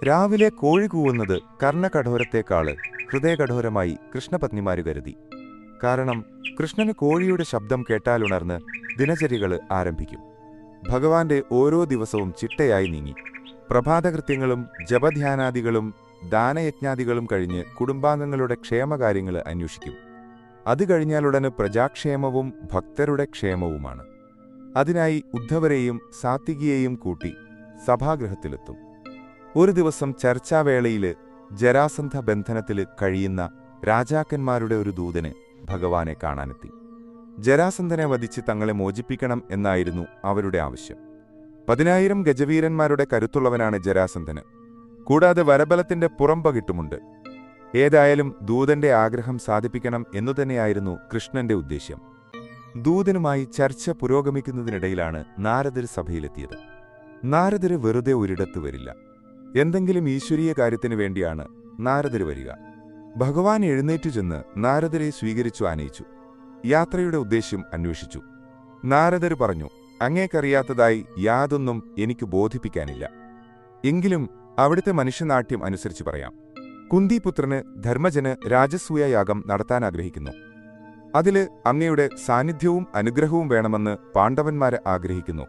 രാവിലെ കോഴി കൂവുന്നത് കർണകഠോരത്തേക്കാള് ഹൃദയകഠോരമായി കൃഷ്ണപത്നിമാര് കരുതി. കാരണം കൃഷ്ണന് കോഴിയുടെ ശബ്ദം കേട്ടാലുണർന്ന് ദിനചര്യകൾ ആരംഭിക്കും. ഭഗവാന്റെ ഓരോ ദിവസവും ചിട്ടയായി നീങ്ങി. പ്രഭാതകൃത്യങ്ങളും ജപധ്യാനാദികളും ദാനയജ്ഞാദികളും കഴിഞ്ഞ് കുടുംബാംഗങ്ങളുടെ ക്ഷേമകാര്യങ്ങൾ അന്വേഷിക്കും. അത് കഴിഞ്ഞാലുടന് പ്രജാക്ഷേമവും ഭക്തരുടെ ക്ഷേമവുമാണ്. അതിനായി ഉദ്ധവരെയും സാത്വികിയെയും കൂട്ടി സഭാഗൃഹത്തിലെത്തും. ഒരു ദിവസം ചർച്ചാവേളയില് ജരാസന്ധ ബന്ധനത്തിൽ കഴിയുന്ന രാജാക്കന്മാരുടെ ഒരു ദൂതന് ഭഗവാനെ കാണാനെത്തി. ജരാസന്ധനെ വധിച്ച് തങ്ങളെ മോചിപ്പിക്കണം എന്നായിരുന്നു അവരുടെ ആവശ്യം. 10,000 ഗജവീരന്മാരുടെ കരുത്തുള്ളവനാണ് ജരാസന്ധന്. കൂടാതെ വരബലത്തിന്റെ പുറംപകിട്ടുമുണ്ട്. ഏതായാലും ദൂതന്റെ ആഗ്രഹം സാധിപ്പിക്കണം എന്നുതന്നെയായിരുന്നു കൃഷ്ണന്റെ ഉദ്ദേശ്യം. ദൂതനുമായി ചർച്ച പുരോഗമിക്കുന്നതിനിടയിലാണ് നാരദർ സഭയിലെത്തിയത്. നാരദര് വെറുതെ ഒരിടത്ത് വരില്ല. എന്തെങ്കിലും ഈശ്വരീയ കാര്യത്തിനു വേണ്ടിയാണ് നാരദർ വരിക. ഭഗവാൻ എഴുന്നേറ്റു ചെന്ന് നാരദരെ സ്വീകരിച്ചു ആനയിച്ചു. യാത്രയുടെ ഉദ്ദേശ്യം അന്വേഷിച്ചു. നാരദർ പറഞ്ഞു, അങ്ങേക്കറിയാത്തതായി യാതൊന്നും എനിക്ക് ബോധിപ്പിക്കാനില്ല. എങ്കിലും അവിടുത്തെ മനുഷ്യനാട്യം അനുസരിച്ച് പറയാം. കുന്തിപുത്രന് ധർമ്മജന് രാജസൂയയാഗം നടത്താനാഗ്രഹിക്കുന്നു. അതില് അങ്ങയുടെ സാന്നിധ്യവും അനുഗ്രഹവും വേണമെന്ന് പാണ്ഡവന്മാര് ആഗ്രഹിക്കുന്നു.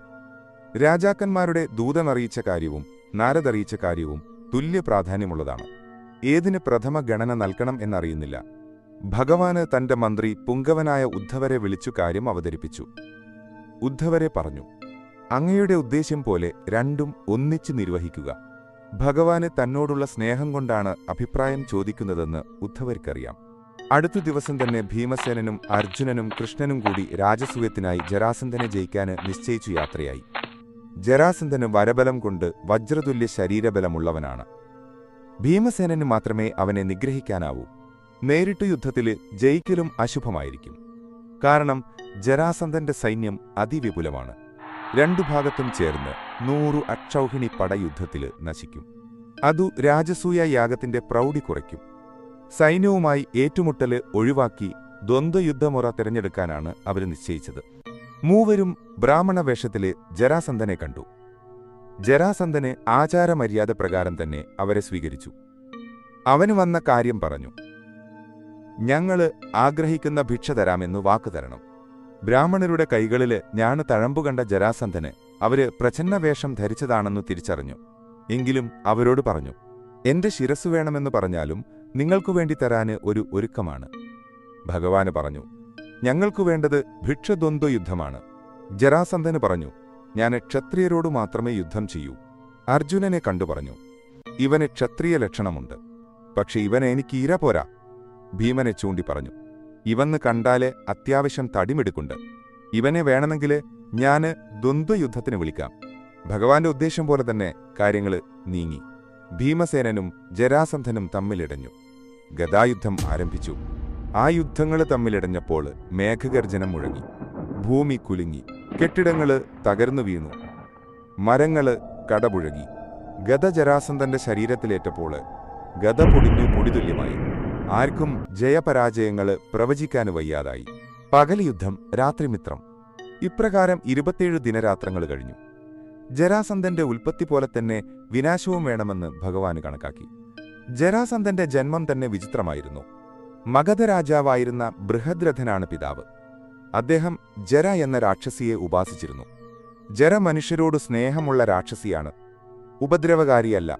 രാജാക്കന്മാരുടെ ദൂതനറിയിച്ച കാര്യവും നാരദറിയിച്ച കാര്യവും തുല്യ പ്രാധാന്യമുള്ളതാണ്. ഏതിന് പ്രഥമ ഗണന നൽകണം എന്നറിയുന്നില്ല. ഭഗവാന് തന്റെ മന്ത്രി പുങ്കവനായ ഉദ്ധവരെ വിളിച്ചു കാര്യം അവതരിപ്പിച്ചു. ഉദ്ധവരെ പറഞ്ഞു, അങ്ങയുടെ ഉദ്ദേശ്യം പോലെ രണ്ടും ഒന്നിച്ചു നിർവഹിക്കുക. ഭഗവാന് തന്നോടുള്ള സ്നേഹം കൊണ്ടാണ് അഭിപ്രായം ചോദിക്കുന്നതെന്ന് ഉദ്ധവർക്കറിയാം. അടുത്ത ദിവസം തന്നെ ഭീമസേനനും അർജുനനും കൃഷ്ണനും കൂടി രാജസൂയത്തിനായി ജരാസന്ധനെ ജയിക്കാന് നിശ്ചയിച്ചു യാത്രയായി. ജരാസന്ധന് വരബലം കൊണ്ട് വജ്രതുല്യ ശരീരബലമുള്ളവനാണ്. ഭീമസേനന് മാത്രമേ അവനെ നിഗ്രഹിക്കാനാവൂ. നേരിട്ടു യുദ്ധത്തില് ജയിക്കലും അശുഭമായിരിക്കും. കാരണം ജരാസന്ധന്റെ സൈന്യം അതിവിപുലമാണ്. രണ്ടു ഭാഗത്തും ചേർന്ന് 100 അക്ഷൗഹിണി പടയുദ്ധത്തില് നശിക്കും. അതു രാജസൂയ യാഗത്തിന്റെ പ്രൗഢി കുറയ്ക്കും. സൈന്യവുമായി ഏറ്റുമുട്ടല് ഒഴിവാക്കി ദ്വന്ദ്വയുദ്ധമുറ തിരഞ്ഞെടുക്കാനാണ് അവർ നിശ്ചയിച്ചത്. മൂവരും ബ്രാഹ്മണ വേഷത്തില് ജരാസന്ധനെ കണ്ടു. ജരാസന്ധന് ആചാരമര്യാദ പ്രകാരം തന്നെ അവരെ സ്വീകരിച്ചു. അവന് വന്ന കാര്യം പറഞ്ഞു. ഞങ്ങള് ആഗ്രഹിക്കുന്ന ഭിക്ഷ തരാമെന്നു വാക്കുതരണം. ബ്രാഹ്മണരുടെ കൈകളില് ഞാണ് തഴമ്പു കണ്ട ജരാസന്ധന് അവര് പ്രച്ഛന്നവേഷം ധരിച്ചതാണെന്നു തിരിച്ചറിഞ്ഞു. എങ്കിലും അവരോട് പറഞ്ഞു, എന്റെ ശിരസ്സു വേണമെന്ന് പറഞ്ഞാലും നിങ്ങൾക്കുവേണ്ടി തരാന് ഒരു ഒരുക്കമാണ്. ഭഗവാന് പറഞ്ഞു, ഞങ്ങൾക്കു വേണ്ടത് ഭിക്ഷദ്വന്ദ്വ യുദ്ധമാണ്. ജരാസന്ധന് പറഞ്ഞു, ഞാൻ ക്ഷത്രിയരോടു മാത്രമേ യുദ്ധം ചെയ്യൂ. അർജുനനെ കണ്ടു പറഞ്ഞു, ഇവന് ക്ഷത്രിയ ലക്ഷണമുണ്ട്. പക്ഷെ ഇവനെ എനിക്ക് ഇര പോരാ. ഭീമനെ ചൂണ്ടി പറഞ്ഞു, ഇവന്ന് കണ്ടാല് അത്യാവശ്യം തടിമെടുക്കുണ്ട്. ഇവനെ വേണമെങ്കില് ഞാന് ദ്വന്ദ്വയുദ്ധത്തിന് വിളിക്കാം. ഭഗവാന്റെ ഉദ്ദേശം പോലെ തന്നെ കാര്യങ്ങള് നീങ്ങി. ഭീമസേനനും ജരാസന്ധനും തമ്മിലിടഞ്ഞു. ഗദായുദ്ധം ആരംഭിച്ചു. ആ യുദ്ധങ്ങള് തമ്മിലിടഞ്ഞപ്പോൾ മേഘഗർജനം മുഴങ്ങി. ഭൂമി കുലുങ്ങി. കെട്ടിടങ്ങള് തകർന്നു വീണു. മരങ്ങള് കടപുഴകി. ഗദ ജരാസന്ധന്റെ ശരീരത്തിലേറ്റപ്പോൾ ഗദ പൊടിഞ്ഞു പൊടിതുല്യമായി. ആർക്കും ജയപരാജയങ്ങള് പ്രവചിക്കാന് വയ്യാതായി. പകൽ യുദ്ധം, രാത്രിമിത്രം. ഇപ്രകാരം 27 ദിനരാത്രങ്ങൾ കഴിഞ്ഞു. ജരാസന്ധന്റെ ഉൽപ്പത്തി പോലെ തന്നെ വിനാശവും വേണമെന്ന് ഭഗവാന് കണക്കാക്കി. ജരാസന്ധന്റെ ജന്മം തന്നെ വിചിത്രമായിരുന്നു. മഗധ രാജാവായിരുന്ന ബൃഹദ്രഥനാണ് പിതാവ്. അദ്ദേഹം ജര എന്ന രാക്ഷസിയെ ഉപാസിച്ചിരുന്നു. ജര മനുഷ്യരോട് സ്നേഹമുള്ള രാക്ഷസിയാണ്, ഉപദ്രവകാരിയല്ല.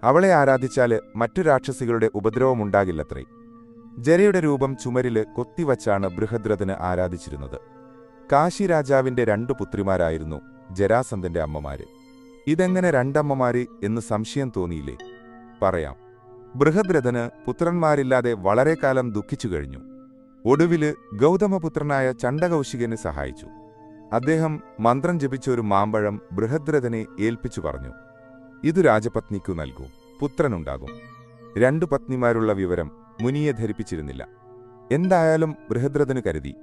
അവളെ ആരാധിച്ചാല് മറ്റു രാക്ഷസികളുടെ ഉപദ്രവമുണ്ടാകില്ലത്രേ. ജരയുടെ രൂപം ചുമരില് കൊത്തിവച്ചാണ് ബൃഹദ്രഥന് ആരാധിച്ചിരുന്നത്. കാശി രാജാവിന്റെ 2 പുത്രിമാരായിരുന്നു ജരാസന്ധന്റെ അമ്മമാര്. ഇതെങ്ങനെ രണ്ടമ്മമാര് എന്ന് സംശയം തോന്നിയില്ലേ? പറയാം. ബൃഹദ്രഥന് പുത്രന്മാരില്ലാതെ വളരെ കാലം ദുഃഖിച്ചു കഴിഞ്ഞു. ഒടുവില് ഗൗതമപുത്രനായ ചണ്ഡകൗശികന് സഹായിച്ചു. അദ്ദേഹം മന്ത്രം ജപിച്ച ഒരു മാമ്പഴം ബൃഹദ്രഥനെ ഏൽപ്പിച്ചു പറഞ്ഞു, ഇതു രാജപത്നിക്കു നൽകൂ, പുത്രനുണ്ടാകും. 2 പത്നിമാരുള്ള വിവരം മുനിയെ ധരിപ്പിച്ചിരുന്നില്ല. എന്തായാലും ബൃഹദ്രഥന് കരുതി,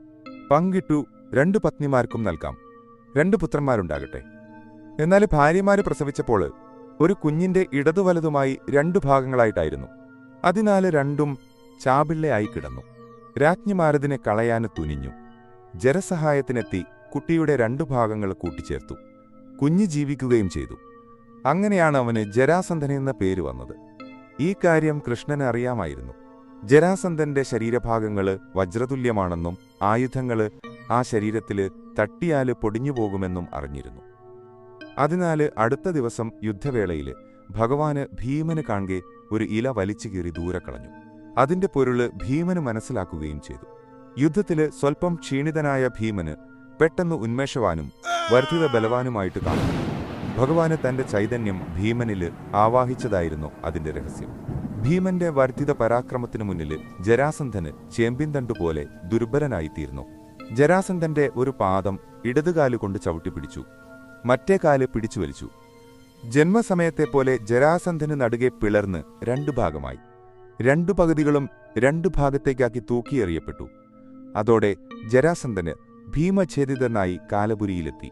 പങ്കിട്ടു 2 പത്നിമാർക്കും നൽകാം, 2 പുത്രന്മാരുണ്ടാകട്ടെ. എന്നാൽ ഭാര്യമാര് പ്രസവിച്ചപ്പോൾ ഒരു കുഞ്ഞിന്റെ ഇടതുവലതുമായി 2 ഭാഗങ്ങളായിട്ടായിരുന്നു. അതിനാൽ രണ്ടും ചാപിള്ളയായി കിടന്നു. രാജ്ഞിമാരതിനെ കളയാന് തുനിഞ്ഞു. ജരസഹായത്തിനെത്തി കുട്ടിയുടെ 2 ഭാഗങ്ങൾ കൂട്ടിച്ചേർത്തു. കുഞ്ഞ് ജീവിക്കുകയും ചെയ്തു. അങ്ങനെയാണ് അവന് ജരാസന്ധൻ എന്ന പേര് വന്നത്. ഈ കാര്യം കൃഷ്ണന് അറിയാമായിരുന്നു. ജരാസന്ധന്റെ ശരീരഭാഗങ്ങള് വജ്രതുല്യമാണെന്നും ആയുധങ്ങള് ആ ശരീരത്തില് തട്ടിയാല് പൊടിഞ്ഞുപോകുമെന്നും അറിഞ്ഞിരുന്നു. അതിനാല് അടുത്ത ദിവസം യുദ്ധവേളയില് ഭഗവാന് ഭീമന് കാൺകെ ഒരു ഇല വലിച്ചു കീറി ദൂരെ കളഞ്ഞു. അതിന്റെ പൊരുള് ഭീമന് മനസ്സിലാക്കുകയും ചെയ്തു. യുദ്ധത്തില് സ്വൽപ്പം ക്ഷീണിതനായ ഭീമന് പെട്ടെന്ന് ഉന്മേഷവാനും വർദ്ധിത ബലവാനുമായിട്ട് കാണുന്നു. ഭഗവാന് തന്റെ ചൈതന്യം ഭീമനില് ആവാഹിച്ചതായിരുന്നു അതിന്റെ രഹസ്യം. ഭീമന്റെ വർദ്ധിത പരാക്രമത്തിനു മുന്നില് ജരാസന്ധന് ചേമ്പിൻതണ്ടുപോലെ ദുർബലനായിത്തീർന്നു. ജരാസന്ധന്റെ ഒരു പാദം ഇടതുകാലുകൊണ്ട് ചവിട്ടിപ്പിടിച്ചു, മറ്റേ കാല് പിടിച്ചു വലിച്ചു. ജന്മസമയത്തെപ്പോലെ ജരാസന്ധന് നടുകെ പിളർന്ന് രണ്ടു ഭാഗമായി. രണ്ടു പകുതികളും രണ്ടു ഭാഗത്തേക്കാക്കി തൂക്കിയെറിയപ്പെട്ടു. അതോടെ ജരാസന്ധന് ഭീമഛേദിതനായി കാലപുരിയിലെത്തി.